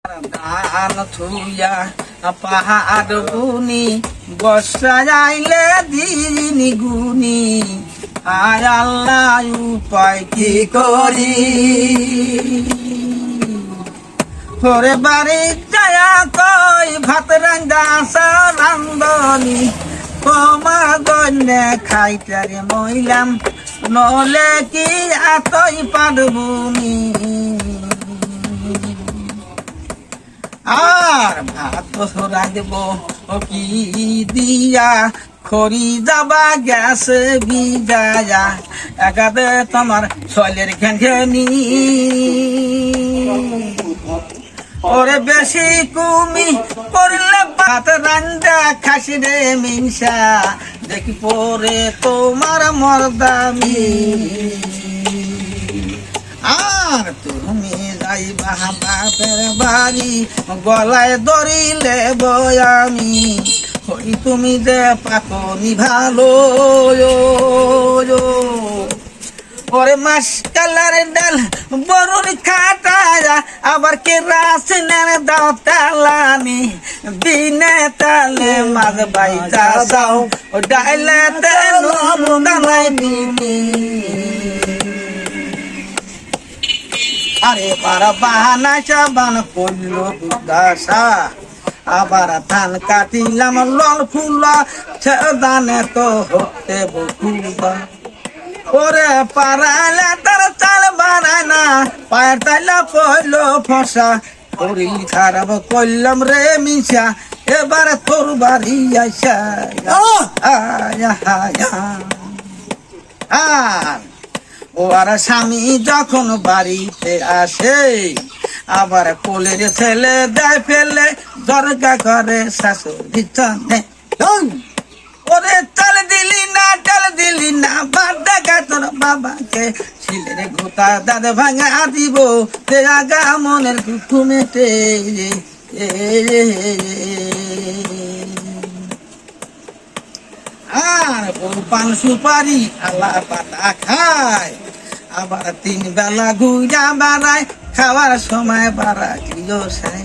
ধান থুইয়া পাহাড় বুনি বর্ষা যাইলে দিন গুনি আয় আল্লাহ উপায় কি করি তোরে বাড়ি যায়া কই ভাত রান্দা রান্ধনি কমা গন্যে খাইটারে মইলাম নলে কি আতই পারবুনি আর ভাত রাঁধব কি দিয়া খড়ি যাবা গ্যাস বিজায়া একাতে তোমার শৈলের ঘেনি ওরে বেশি কুমি করলে ভাত রান্দা খাসি রে মিনসা দেখি পরে তোমার মর্দামি আর তুমি যাইবা বাপের বাড়ি গলায় দড়িলে বয়ামি হই তুমি যে পাকনি ভালো ওরে মাস কালার ডাল বরুণ খাটা আবার কে রাসনের দাও তালানি দিনে তালে মাঝ বাইজা যাও ডাইলে দালাই দিনি আরে পারা বাহানা চাবান করল দুর্দাসা আবার ধান কাটিলাম লল ফুলা দানে তো হতে বকুবা ওরে পারালে তার চাল বানায় না পায়ের তাইলা পইল ফসা শরীর খারাপ করলাম রে মিশা এবার তোর বাড়ি আইসা আর ও আর স্বামী যখন বাড়িতে আসে আবার কোলের ছেলে দেয় ফেলে দরগা করে শাশুড়ি চলে ওরে চাল দিলি না বাদ দেখা তোর বাবাকে ছেলের ঘোতা দাদা ভাঙা দিব তে আগা মনের কুকুমেটে আর পান সুপারি আলা পাতা খায় আবার 3 বেলা ঘুরা বাড়ায় খাওয়ার সময় বাড়া দিও সাই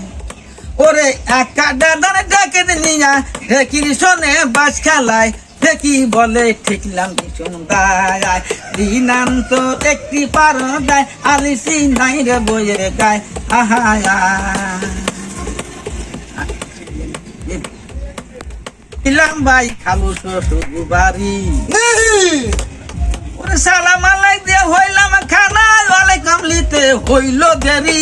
ওরে একা দাদার ডেকে নিয়া ঢেকির শোনে বাস খেলায় ঢেকি বলে ঠিকলাম ভীষণ দায় দিনাম তো একটি পার দেয় আলিসি নাই রে বইয়ের গায় আহা ইলাম ভাই খালু শ্বশুর বাড়ি ওরে সালাম আলাই দিয়ে হইলাম খানা ওয়ালাইকুম লিতে হইল দেরি